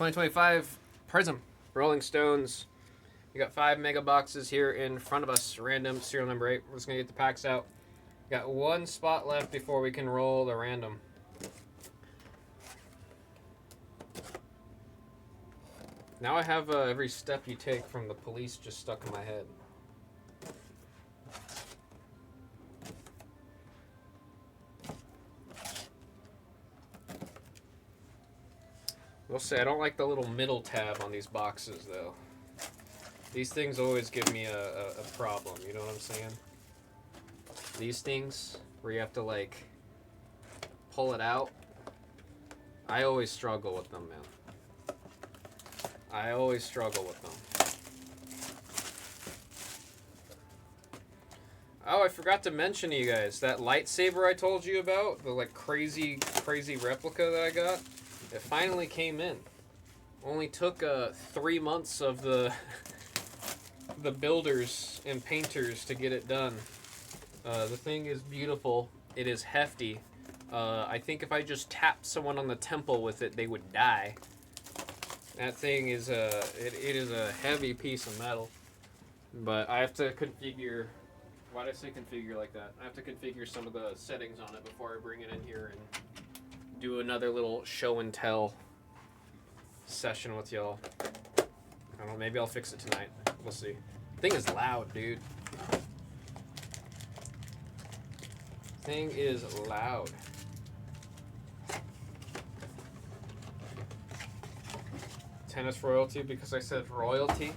2025 Prism Rolling Stones. We got 5 mega boxes here in front of us. Random serial number 8. We're just gonna get the packs out. Got one spot left before we can roll the random. Now I have every step you take from the police just stuck in my head. We'll say I don't like the little middle tab on these boxes though. These things always give me a problem, you know what I'm saying? These things where you have to like pull it out, I always struggle with them, man. I always struggle with them. Oh, I forgot to mention to you guys, that lightsaber I told you about, the like crazy replica that I got, it finally came in. Only took 3 months of the the builders and painters to get it done. The thing is beautiful. It is hefty. I think if I just tapped someone on the temple with it, they would die. That thing is it is a heavy piece of metal. But I have to configure. Why did I say configure like that? I have to configure some of the settings on it before I bring it in here and do another little show and tell session with y'all. I don't know, maybe I'll fix it tonight. We'll see. Thing is loud, dude. Thing is loud. Tennis royalty because I said royalty.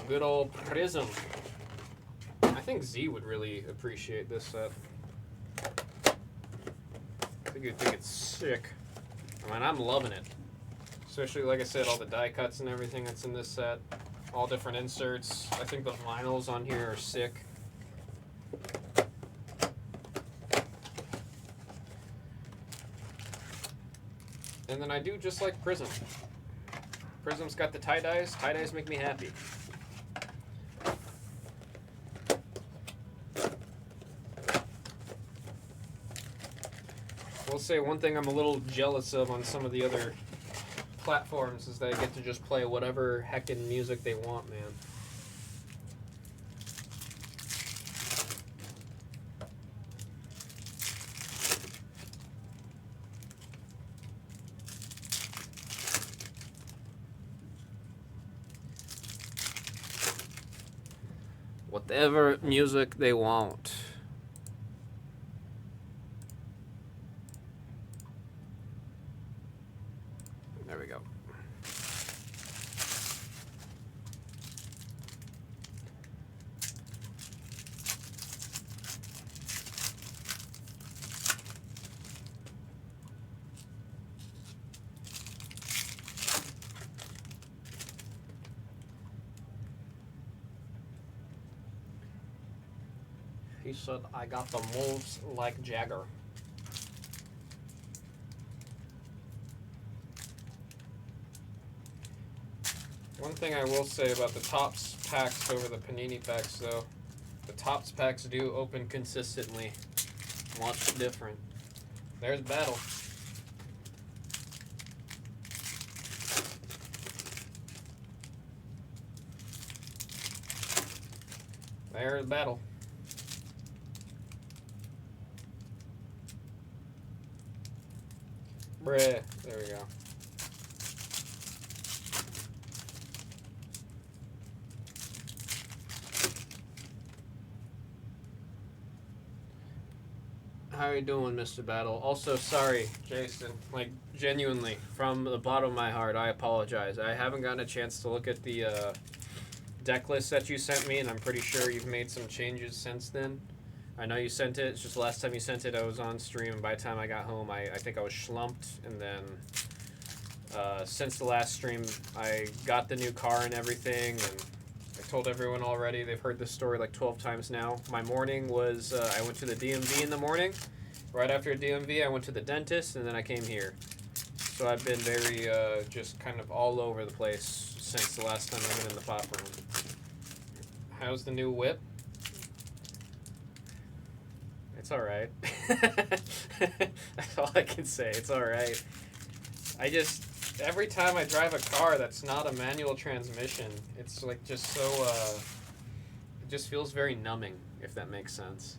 Good old Prism. I think Z would really appreciate this set. I think you'd think it's sick. I mean, I'm loving it. Especially, like I said, all the die cuts and everything that's in this set. All different inserts. I think the vinyls on here are sick. And then I do just like Prism. Prism's got the tie-dyes. Tie-dyes make me happy. I'll say one thing I'm a little jealous of on some of the other platforms is that I get to just play whatever heckin' music they want, man. Whatever music they want. There we go. He said, I got the moves like Jagger. One thing I will say about the Topps packs over the Panini packs, though, the Topps packs do open consistently. Much different. There's Battle. There's Battle. Bruh. There we go. How are you doing, Mr. Battle? Also, sorry, Jason. Like, genuinely, from the bottom of my heart, I apologize. I haven't gotten a chance to look at the deck list that you sent me, and I'm pretty sure you've made some changes since then. I know you sent it. It's just the last time you sent it, I was on stream, and by the time I got home, I think I was schlumped. And then since the last stream, I got the new car and everything, and I told everyone already. They've heard this story like 12 times now. My morning was, I went to the DMV in the morning. Right after DMV, I went to the dentist, and then I came here. So I've been very, just kind of all over the place since the last time I've been in the pop room. How's the new whip? It's alright. That's all I can say. It's alright. I just, every time I drive a car that's not a manual transmission, it's like just so, it just feels very numbing, if that makes sense.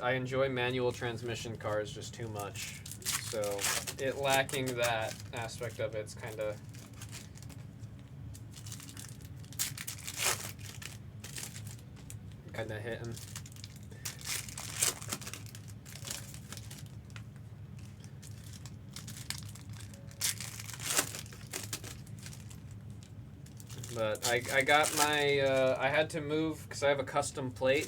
I enjoy manual transmission cars just too much. So it lacking that aspect of it's kind of hitting. But I got my, I had to move, because I have a custom plate.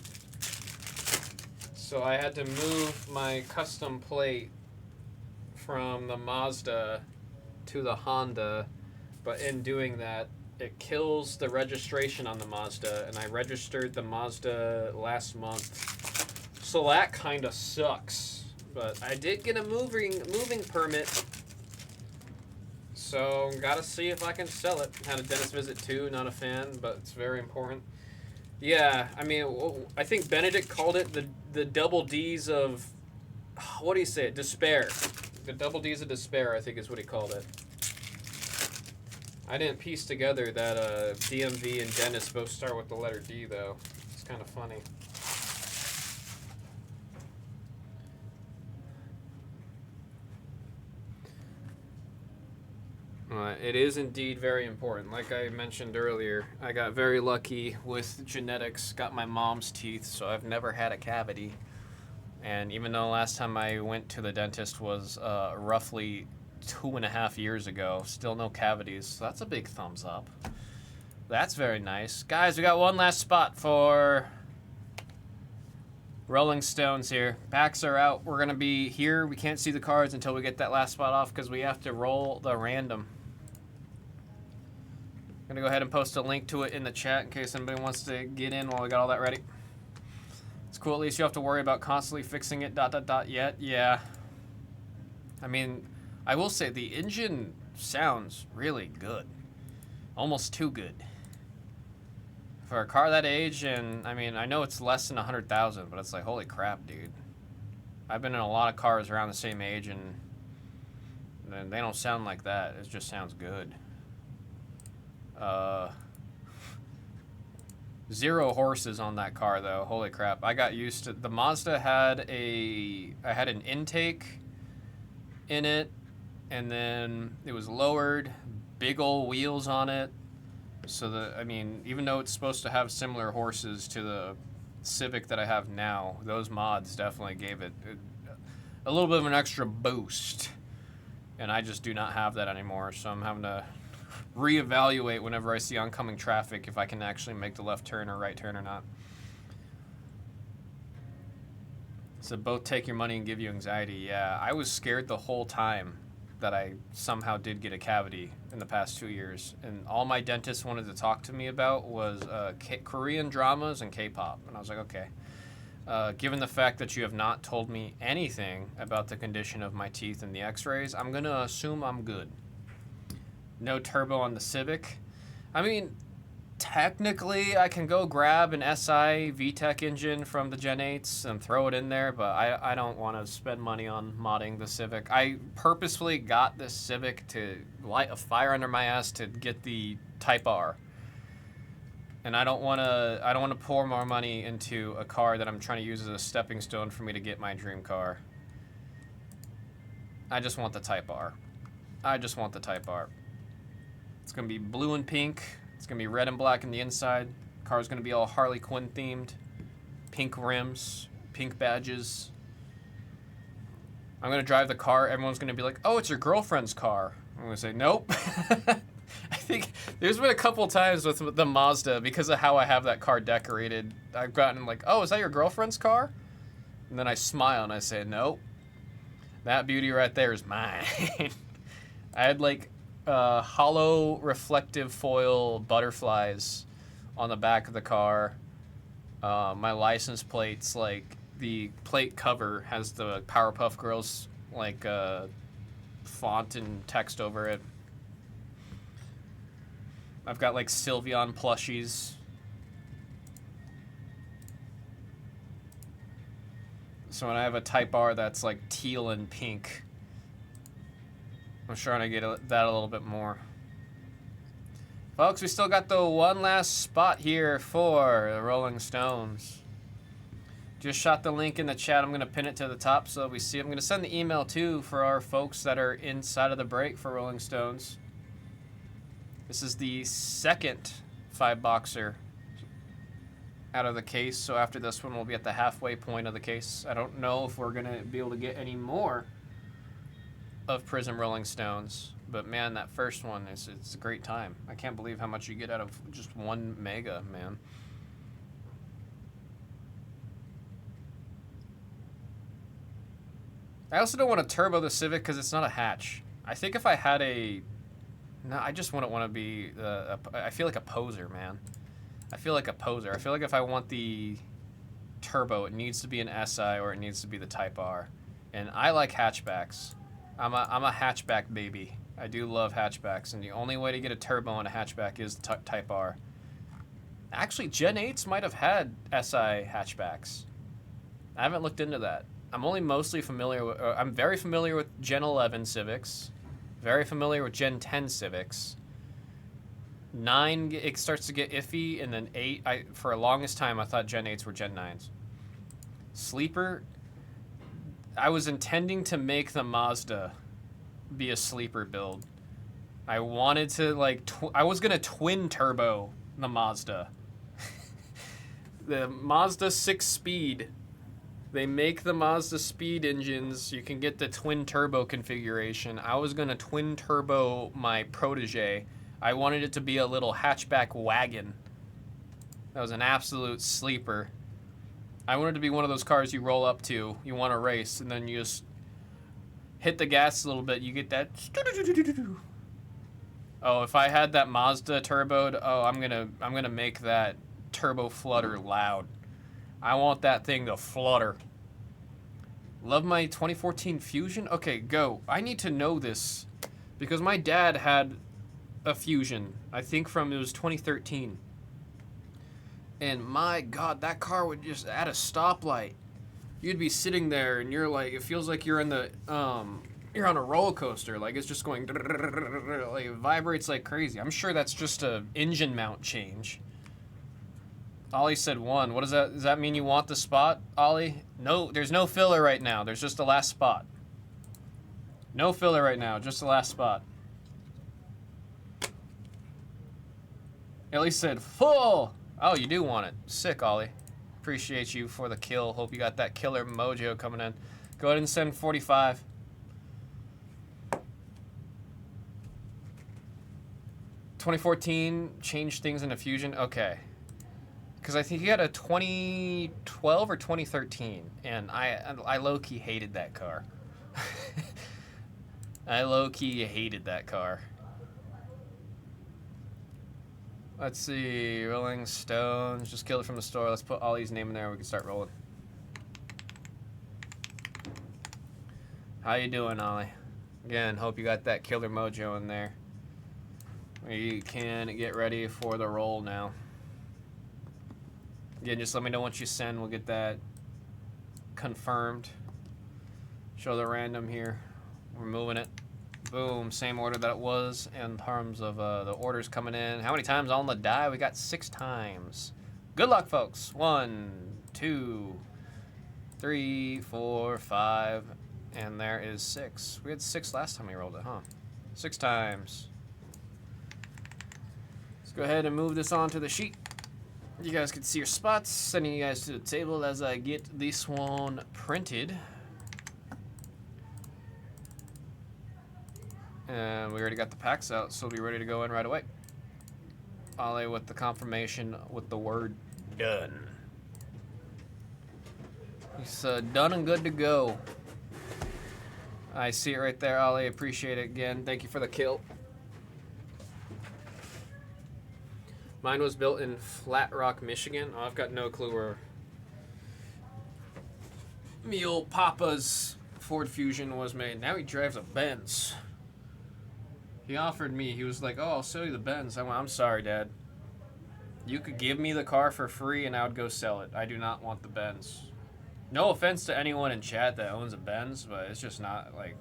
So I had to move my custom plate from the Mazda to the Honda. But in doing that, it kills the registration on the Mazda. And I registered the Mazda last month. So that kind of sucks. But I did get a moving permit. So, gotta see if I can sell it. Had a dentist visit too, not a fan, but it's very important. Yeah, I mean, I think Benedict called it the double D's of, what do you say, despair. The double D's of despair, I think is what he called it. I didn't piece together that DMV and dentist both start with the letter D, though. It's kind of funny. It is indeed very important. Like I mentioned earlier, I got very lucky with genetics, got my mom's teeth, so I've never had a cavity. And even though last time I went to the dentist was roughly 2.5 years ago, still no cavities, so that's a big thumbs up. That's very nice. Guys, we got one last spot for Rolling Stones here. Backs are out. We're going to be here. We can't see the cards until we get that last spot off because we have to roll the random. I'm going to go ahead and post a link to it in the chat in case anybody wants to get in while we got all that ready. It's cool. At least you have to worry about constantly fixing it, ... yet. Yeah. I mean, I will say the engine sounds really good. Almost too good. For a car that age, and I mean, I know it's less than 100,000, but it's like, holy crap, dude. I've been in a lot of cars around the same age, and they don't sound like that. It just sounds good. 0 horses on that car, though. Holy crap. I got used to... The Mazda had I had an intake in it, and then it was lowered, big old wheels on it. So I mean, even though it's supposed to have similar horses to the Civic that I have now, those mods definitely gave it a little bit of an extra boost. And I just do not have that anymore, so I'm having to reevaluate whenever I see oncoming traffic if I can actually make the left turn or right turn or not. So both take your money and give you anxiety. Yeah, I was scared the whole time that I somehow did get a cavity in the past 2 years. And all my dentist wanted to talk to me about was Korean dramas and K-pop. And I was like, okay. Given the fact that you have not told me anything about the condition of my teeth and the x-rays, I'm going to assume I'm good. No turbo on the Civic. I mean, technically I can go grab an SI VTEC engine from the Gen 8s and throw it in there, but I don't want to spend money on modding the Civic. I purposefully got this Civic to light a fire under my ass to get the Type R. And I don't want to pour more money into a car that I'm trying to use as a stepping stone for me to get my dream car. I just want the Type R. I just want the Type R. It's going to be blue and pink. It's going to be red and black in the inside. Car's going to be all Harley Quinn themed. Pink rims, pink badges. I'm going to drive the car. Everyone's going to be like, oh, it's your girlfriend's car. I'm going to say, nope. I think there's been a couple times with the Mazda, because of how I have that car decorated, I've gotten like, oh, is that your girlfriend's car? And then I smile and I say, nope. That beauty right there is mine. I had like hollow reflective foil butterflies on the back of the car. My license plates, like the plate cover has the Powerpuff Girls like font and text over it. I've got like Sylveon plushies. So when I have a Type R that's like teal and pink, I'm trying to get that a little bit more. Folks, we still got the one last spot here for the Rolling Stones. Just shot the link in the chat. I'm going to pin it to the top so we see. I'm going to send the email too for our folks that are inside of the break for Rolling Stones. This is the second 5-boxer out of the case. So after this one, we'll be at the halfway point of the case. I don't know if we're going to be able to get any more of Przim Rolling Stones. But man, that first one, it's a great time. I can't believe how much you get out of just one mega, man. I also don't want to turbo the Civic because it's not a hatch. I think if I had a... No, I just wouldn't want to be... I feel like a poser, man. I feel like a poser. I feel like if I want the turbo, it needs to be an SI or it needs to be the Type R. And I like hatchbacks. I'm a hatchback baby. I do love hatchbacks, and the only way to get a turbo on a hatchback is Type R. Actually, Gen 8s might have had SI hatchbacks. I haven't looked into that. I'm only mostly familiar with... I'm very familiar with Gen 11 Civics. Very familiar with Gen 10 Civics. 9, it starts to get iffy, and then 8, for the longest time, I thought Gen 8s were Gen 9s. Sleeper, I was intending to make the Mazda be a sleeper build. I wanted to, like, I was going to twin turbo the Mazda. The Mazda 6-speed. They make the Mazda speed engines. You can get the twin turbo configuration. I was going to twin turbo my Protege. I wanted it to be a little hatchback wagon. That was an absolute sleeper. I wanted it to be one of those cars you roll up to, you want to race, and then you just hit the gas a little bit, you get that. Oh, if I had that Mazda turboed, oh, I'm gonna make that turbo flutter loud. I want that thing to flutter. Love my 2014 Fusion? Okay, go. I need to know this because my dad had a Fusion. I think it was 2013. And my God, that car would just, at a stoplight, you'd be sitting there and you're like, it feels like you're in the, you're on a roller coaster. Like it's just going, like it vibrates like crazy. I'm sure that's just a engine mount change. Ollie said 1. What does that? Does that mean you want the spot, Ollie? No, there's no filler right now. There's just the last spot. No filler right now, just the last spot. Ellie said full. Oh, you do want it. Sick, Ollie. Appreciate you for the kill. Hope you got that killer mojo coming in. Go ahead and send 45. (2014) changed things in a Fusion. Okay. Because I think he had a 2012 or 2013, and I low-key hated that car. I low-key hated that car. Let's see, Rolling Stones, just killed it from the store. Let's put Ollie's name in there, we can start rolling. How you doing, Ollie? Again, hope you got that killer mojo in there. We can get ready for the roll now. Again, just let me know once you send. We'll get that confirmed. Show the random here. We're moving it. Boom. Same order that it was in terms of the orders coming in. How many times on the die? We got 6 times. Good luck, folks. 1, 2, 3, 4, 5. And there is 6. We had 6 last time we rolled it, huh? 6 times. Let's go ahead and move this onto the sheet. You guys can see your spots. Sending you guys to the table as I get this one printed. And we already got the packs out, so we'll be ready to go in right away. Ollie with the confirmation with the word done. He's done and good to go. I see it right there, Ollie. Appreciate it again. Thank you for the kill. Mine was built in Flat Rock, Michigan. Oh, I've got no clue where me old Papa's Ford Fusion was made. Now he drives a Benz. He offered me, he was like, oh, I'll sell you the Benz. I went, I'm sorry, Dad. You could give me the car for free and I would go sell it. I do not want the Benz. No offense to anyone in chat that owns a Benz, but it's just not like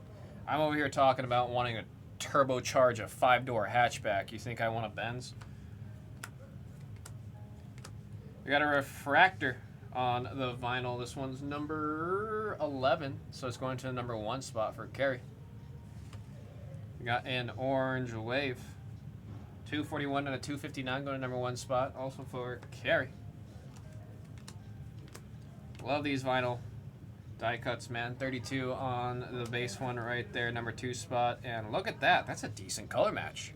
I'm over here talking about wanting a turbocharge a 5-door hatchback. You think I want a Benz? We got a refractor on the vinyl. This one's number 11, so it's going to the number 1 spot for Kerry. We got an orange wave. 241 and a 259 going to number 1 spot, also for Kerry. Love these vinyl die cuts, man. 32 on the base one right there, number 2 spot. And look at that. That's a decent color match.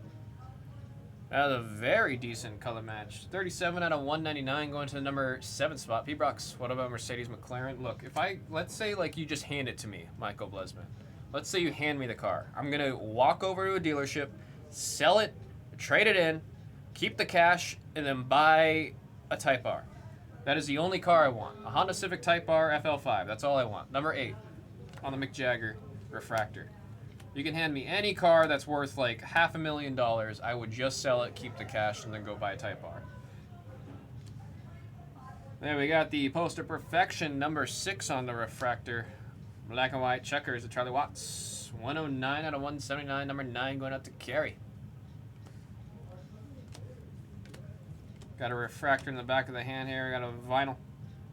That's a very decent color match. 37 out of 199 going to the number 7 spot. P-Brox, what about Mercedes McLaren? Look, if let's say like you just hand it to me, Michael Blesman. Let's say you hand me the car. I'm going to walk over to a dealership, sell it, trade it in, keep the cash, and then buy a Type R. That is the only car I want. A Honda Civic Type R FL5. That's all I want. Number 8 on the McJagger refractor. You can hand me any car that's worth like $500,000. I would just sell it, keep the cash, and then go buy a Type R. Then we got the Poster Perfection number 6 on the refractor. Black and white checkers of Charlie Watts. 109 out of 179. Number 9 going out to Kerry. Got a refractor in the back of the hand here. We got a vinyl.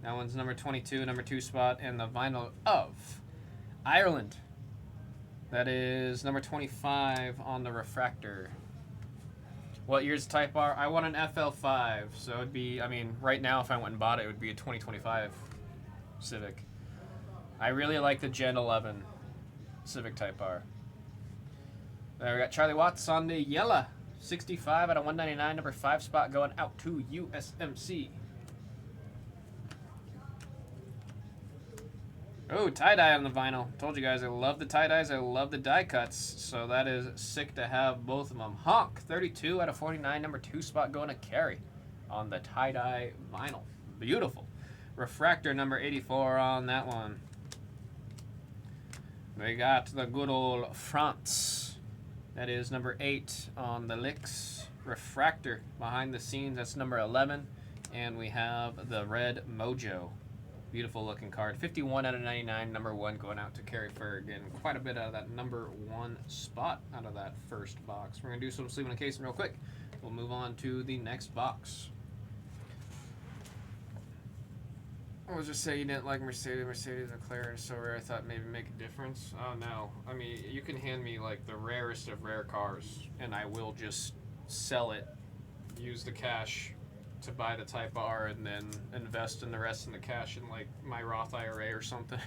That one's number 22, number 2 spot, and the vinyl of Ireland. That is number 25 on the refractor. What year's Type R? I want an FL5, so it'd be, I mean, right now if I went and bought it, it would be a 2025 Civic. I really like the Gen 11 Civic Type R. There we got Charlie Watts on the yellow. 65 out of 199, number 5 spot going out to USMC. Oh, tie-dye on the vinyl. Told you guys I love the tie-dyes. I love the die cuts. So that is sick to have both of them. Honk, 32 out of 49, number 2 spot going to Kerry on the tie-dye vinyl. Beautiful. Refractor number 84 on that one. We got the good old France. That is number 8 on the Licks. Refractor behind the scenes. That's number 11. And we have the red Mojo. Beautiful looking card. 51 out of 99. Number 1 going out to Kerry Ferguson. Quite a bit out of that number 1 spot out of that first box. We're going to do some sleeving and casing real quick. We'll move on to the next box. I was just saying you didn't like Mercedes McLaren is so rare. I thought maybe make a difference. Oh no, I mean you can hand me like the rarest of rare cars, and I will just sell it, use the cash to buy the Type R, and then invest in the rest in the cash in like my Roth IRA or something.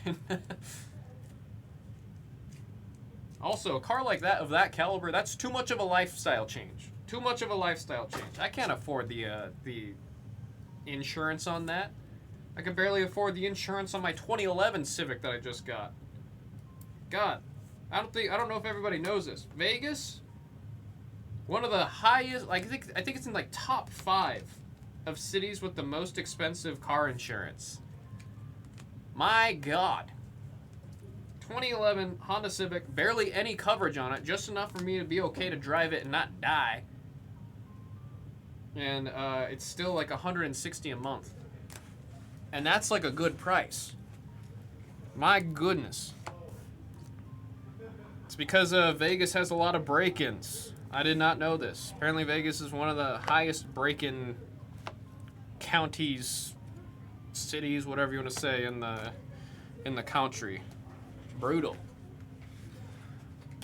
Also, a car like that of that caliber, that's too much of a lifestyle change. Too much of a lifestyle change. I can't afford the insurance on that. I can barely afford the insurance on my 2011 Civic that I just got. God, I don't know if everybody knows this. Vegas, one of the highest, like I think it's in like top 5 of cities with the most expensive car insurance. My God. 2011 Honda Civic, barely any coverage on it, just enough for me to be okay to drive it and not die. And it's still like $160 a month. And that's like a good price. My goodness. It's because Vegas has a lot of break-ins. I did not know this. Apparently Vegas is one of the highest break-in counties, cities, whatever you want to say, in the country. Brutal.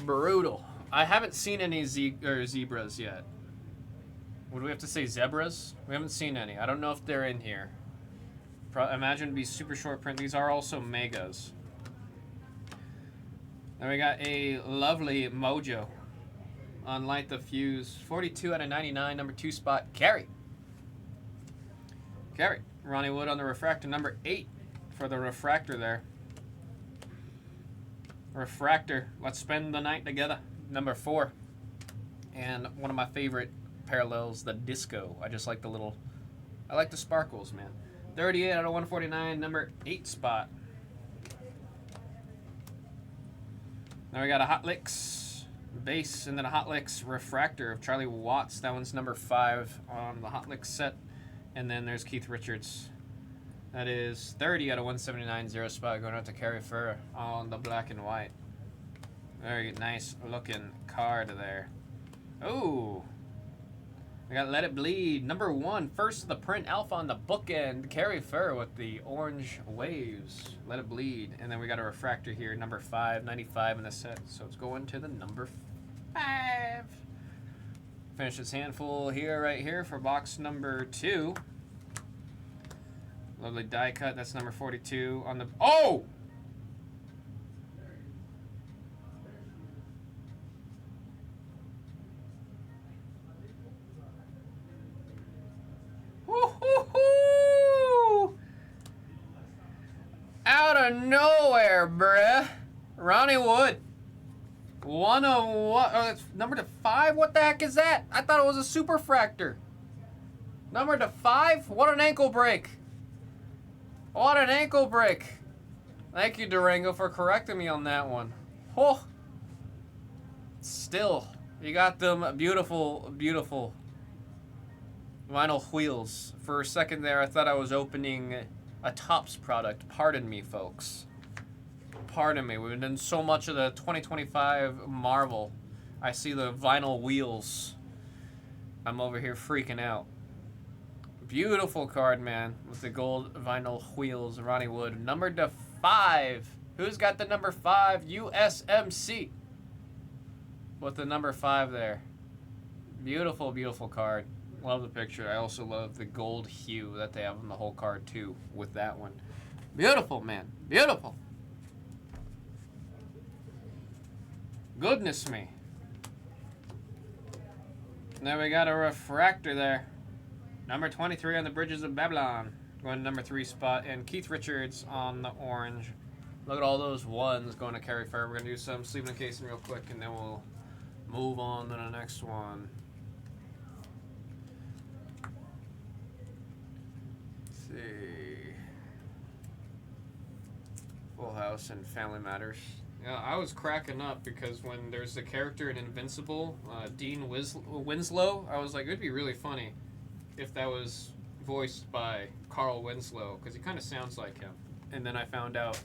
Brutal. I haven't seen any zebras yet. Would we have to say zebras? We haven't seen any. I don't know if they're in here. Imagine it'd be super short print. These are also megas. Then we got a lovely Mojo on Light the Fuse. 42 out of 99, number 2 spot, Kerry. Kerry. Ronnie Wood on the refractor, number 8 for the refractor there. Refractor. Let's spend the night together. Number 4. And one of my favorite parallels, the Disco. I just like I like the sparkles, man. 38 out of 149, number 8 spot. Now we got a Hot Licks base and then a Hot Licks refractor of Charlie Watts. That one's number 5 on the Hot Licks set. And then there's Keith Richards. That is 30 out of 179, 0 spot going out to Carrie Fur on the black and white. Very nice looking card there. Oh, we got Let It Bleed. Number 1, first of the print alpha on the bookend. Carrie Fur with the orange waves. Let It Bleed. And then we got a refractor here, number 5, 95 in the set. So it's going to the number 5. Finish this handful here, right here for box number 2. Lovely die cut. That's number 42 on the... Oh! Woo-hoo-hoo! Out of nowhere, bruh. Ronnie Wood. 101. Oh, that's number to 5? What the heck is that? I thought it was a superfractor. Number to 5? What an ankle break. What an ankle break. Thank you, Durango, for correcting me on that one. Oh. Still, you got them beautiful, beautiful vinyl wheels. For a second there, I thought I was opening a Topps product. Pardon me, folks. Pardon me. We've done so much of the 2025 Marvel. I see the vinyl wheels. I'm over here freaking out. Beautiful card, man, with the gold vinyl wheels. Ronnie Wood, number to 5. Who's got the number 5? USMC. With the number 5 there. Beautiful, beautiful card. Love the picture. I also love the gold hue that they have on the whole card, too, with that one. Beautiful, man. Beautiful. Goodness me. Now we got a refractor there. Number 23 on the Bridges of Babylon. Going to number 3 spot. And Keith Richards on the orange. Look at all those ones going to Carrie Fair. We're going to do some sleeve and casing real quick, and then we'll move on to the next one. Let's see. Full House and Family Matters. Yeah, I was cracking up because when there's a character in Invincible, Dean Winslow, I was like, it would be really funny if that was voiced by Carl Winslow, because he kind of sounds like him. And then I found out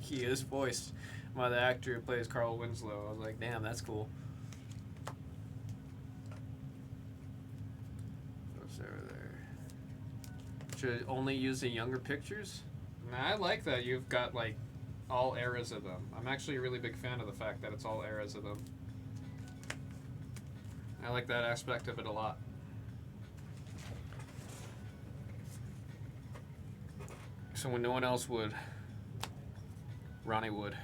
he is voiced by the actor who plays Carl Winslow. I was like, damn, that's cool. What's over there? Should only use the younger pictures? Nah, I like that you've got, like, all eras of them. I'm actually a really big fan of the fact that it's all eras of them. I like that aspect of it a lot. So when no one else would, Ronnie would.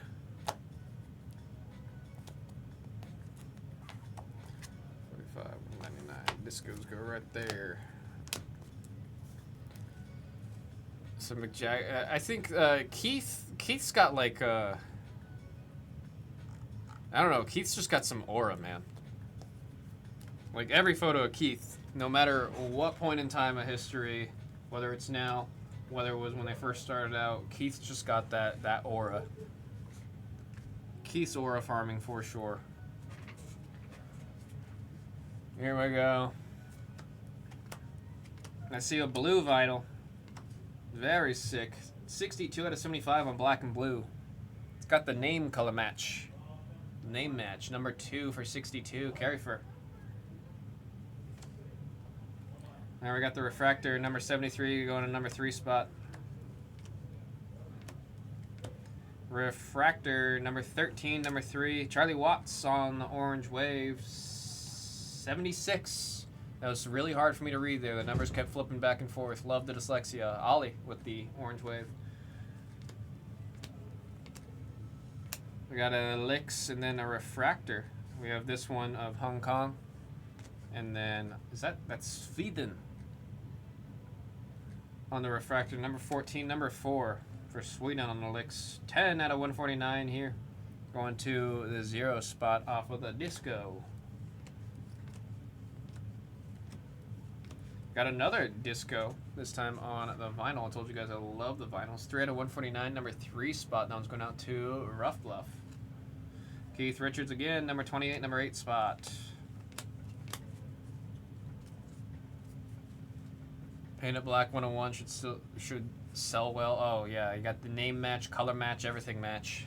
$45.99. Discos go right there. So I think Keith's got like I don't know. Keith's just got some aura, man. Like every photo of Keith, no matter what point in time of history, whether it's now, whether it was when they first started out, Keith's just got that aura. Keith's aura farming for sure. Here we go. I see a blue vinyl. Very sick. 62 out of 75 on black and blue. It's got the name color match. Name match. Number 2 for 62. Carrie Fur. Now we got the refractor, number 73, going to number 3 spot. Refractor, number 13, number 3. Charlie Watts on the orange wave. 76. That was really hard for me to read there. The numbers kept flipping back and forth. Love the dyslexia. Ollie with the orange wave. We got a Lix and then a refractor. We have this one of Hong Kong. And then, that's Sweden. On the refractor, number 14, number 4 for Sweden on the Lix. 10 out of 149 here. Going to the 0 spot off of the disco. Got another disco, this time on the vinyl. I told you guys I love the vinyls. 3 out of 149, number 3 spot. That one's going out to Rough Bluff. Keith Richards again, number 28, number 8 spot. Painted Black 101 should sell well. Oh, yeah, you got the name match, color match, everything match.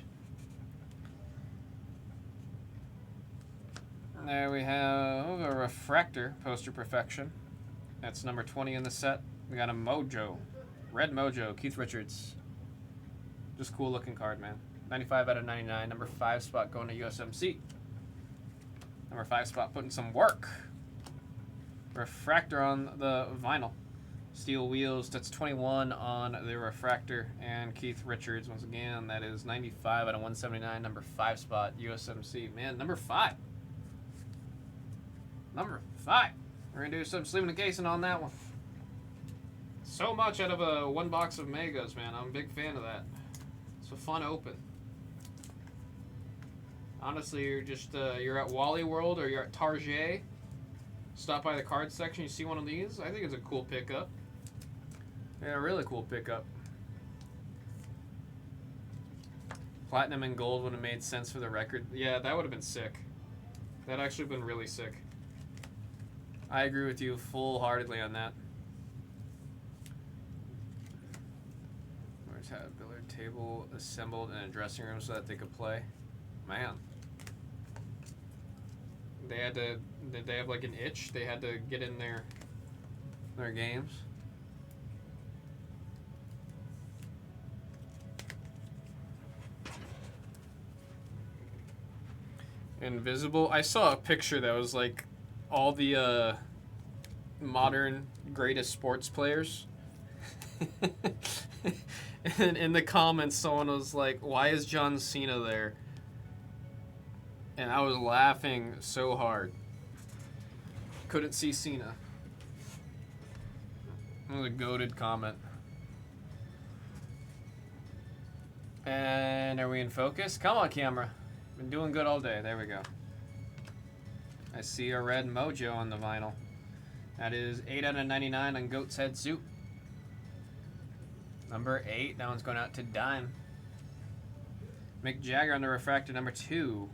There we have a Refractor, Poster Perfection. That's number 20 in the set. We got a Mojo. Red Mojo, Keith Richards. Just cool looking card, man. 95 out of 99. Number 5 spot going to USMC. Number 5 spot putting some work. Refractor on the vinyl. Steel wheels, that's 21 on the Refractor. And Keith Richards, once again, that is 95 out of 179. Number 5 spot, USMC. Man, number 5. Number 5. We're going to do some sleeving and casing on that one. So much out of a one box of Megas, man. I'm a big fan of that. It's a fun open. Honestly, you're just you're at Wally World or you're at Target. Stop by the card section, you see one of these. I think it's a cool pickup. Yeah, really cool pickup. Platinum and gold would have made sense for the record. Yeah, that would have been sick. That actually been really sick. I agree with you full-heartedly on that. Where's that billiard table assembled in a dressing room so that they could play? Man. They had to, did they have like an itch? They had to get in their games. Invisible. I saw a picture that was like all the modern greatest sports players. And in the comments, someone was like, "Why is John Cena there?" And I was laughing so hard. Couldn't see Cena. That was a goated comment. And are we in focus? Come on, camera. Been doing good all day. There we go. I see a red Mojo on the vinyl. That is 8 out of 99 on Goat's Head Suit. Number 8. That one's going out to Dime. Mick Jagger on the Refractor, number 2.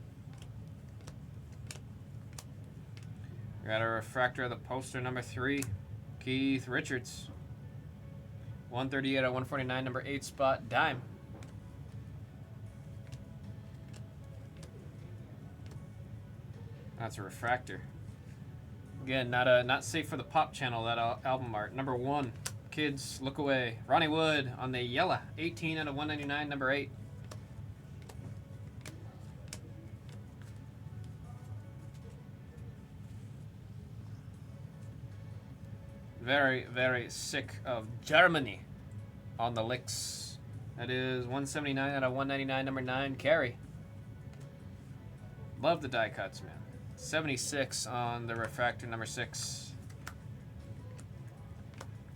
We got a Refractor of the poster, number 3. Keith Richards. 138 out of 149, number 8 spot, Dime. That's a Refractor. Again, not safe for the pop channel, that album art. Number 1, Kids, Look Away. Ronnie Wood on the yellow. 18 out of 199, number 8. Very, very sick of Germany on the licks. That is 179 out of 199, number 9, Carey. Love the die cuts, man. 76 on the Refractor, number 6.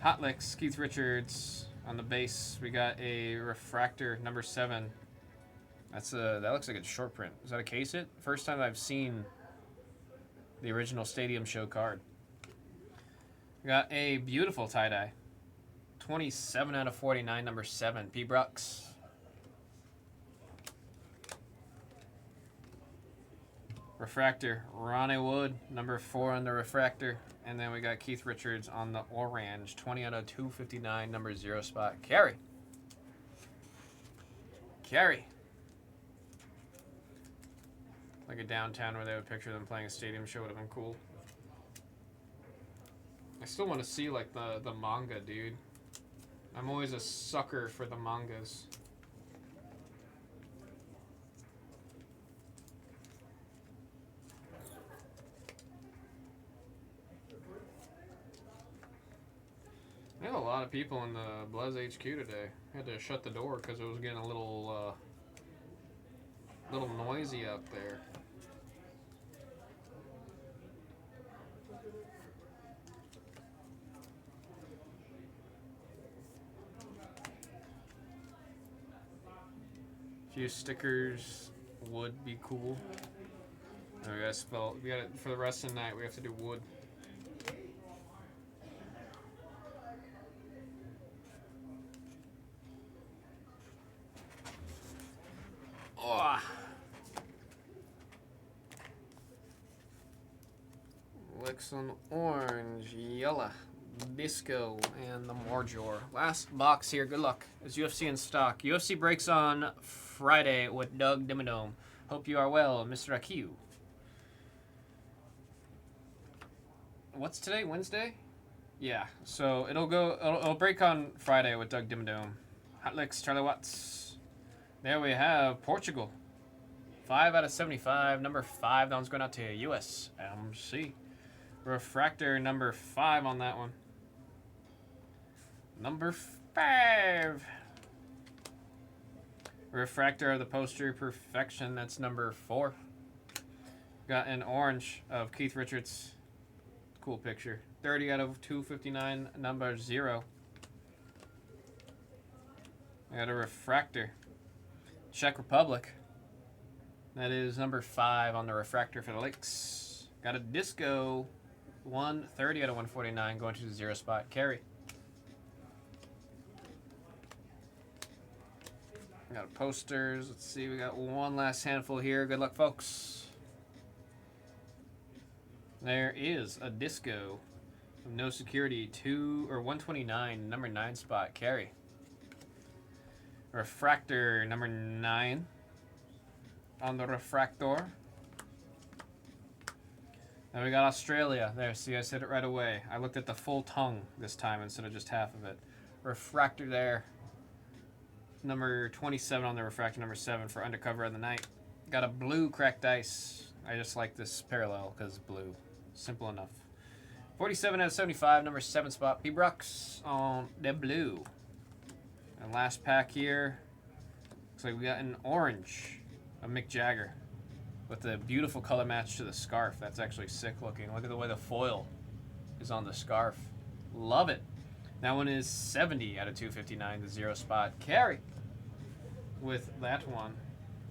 Hot Licks, Keith Richards on the base. We got a Refractor, number 7. That looks like it's short print. Is that a case hit? First time I've seen the original Stadium Show card. We got a beautiful tie-dye. 27 out of 49, number 7, P. Brooks. Refractor, Ronnie Wood, number 4 on the Refractor. And then we got Keith Richards on the orange, 20 out of 259, number 0 spot, Carey. Carey. Like a downtown where they would picture them playing a Stadium Show would have been cool. I still want to see like the manga, dude. I'm always a sucker for the mangas. I had a lot of people in the Blaz HQ today. I had to shut the door because it was getting a little noisy up there. A few stickers would be cool. And we gotta spell. We gotta for the rest of the night. We have to do wood. Oh. Licks on orange, yellow, Disco and the Morjor. Last box here. Good luck. Is UFC in stock? UFC breaks on Friday with Doug Dimmadome. Hope you are well, Mr. Akiu. What's today? Wednesday? Yeah. So it'll break on Friday with Doug Dimmadome. Hot Licks, Charlie Watts. There we have Portugal. 5 out of 75. Number 5. That one's going out to USMC. Refractor number 5 on that one. Number 5. Refractor of the poster perfection. That's number 4. Got an orange of Keith Richards. Cool picture. 30 out of 259. Number 0. I got a refractor. Czech Republic. That is number 5 on the refractor for the Lakes. Got a disco. 130 out of 149 going to the 0 spot. Carry. Got posters. Let's see. We got one last handful here. Good luck, folks. There is a disco. No security. 129. Number 9 spot. Carry. Refractor number 9 on the refractor. Then we got Australia. There, see, I said it right away. I looked at the full tongue this time instead of just half of it. Refractor there. Number 27 on the refractor, number 7 for Undercover of the Night. Got a blue cracked ice. I just like this parallel because it's blue. Simple enough. 47 out of 75, number 7 spot. P-Brooks on the blue. And last pack here. Looks like we got an orange of Mick Jagger with the beautiful color match to the scarf. That's actually sick looking. Look at the way the foil is on the scarf. Love it. That one is 70 out of 259, the 0 spot. Carry with that one.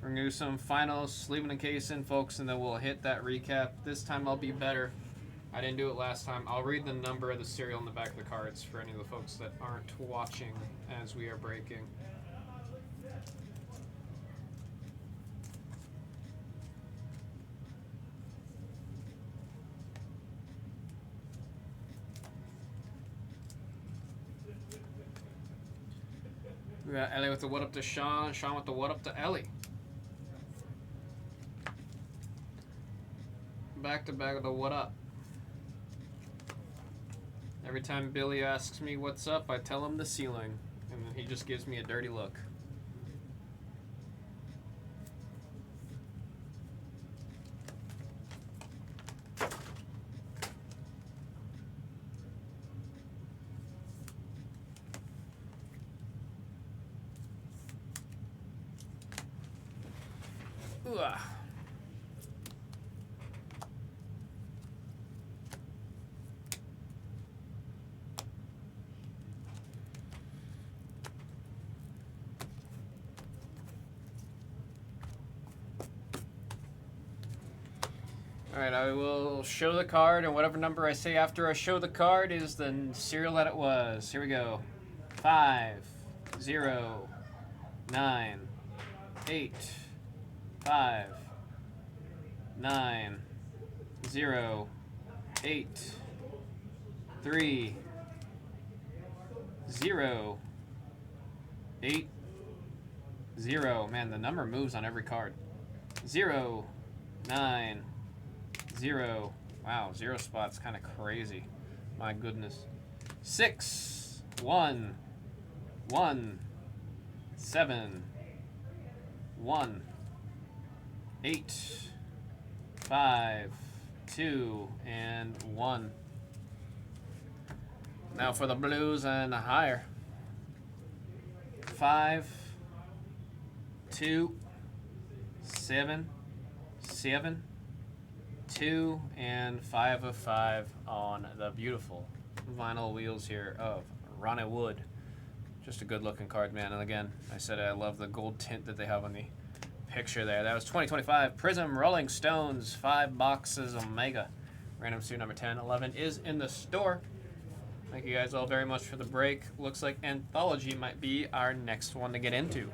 We're going to do some finals, sleeve it in case in, folks, and then we'll hit that recap. This time I'll be better. I didn't do it last time. I'll read the number of the serial in the back of the cards for any of the folks that aren't watching as we are breaking. We got Ellie with the what up to Sean, Sean with the what up to Ellie. Back to back with the what up. Every time Billy asks me what's up, I tell him the ceiling, and then he just gives me a dirty look. Ooh. Alright, I will show the card, and whatever number I say after I show the card is the serial that it was. Here we go. 5, 0, 9, 8, 5, 9, 0, 8, 3, 0, 8, 0. Man, the number moves on every card. 0, 9, 0. Wow, 0 spot's kind of crazy. My goodness. 6, 1, 1, 7, 1, 8, 5, 2, and 1. Now for the blues and higher. 5, 2, 7, 7, 2, and 5 of 5 on the beautiful vinyl wheels here of Ronnie Wood. Just a good looking card, man. And again, I said I love the gold tint that they have on the picture there. That was 2025 Prism Rolling Stones 5 boxes Omega. Random suit number 10. 11 is in the store. Thank you guys all very much for the break. Looks like Anthology might be our next one to get into.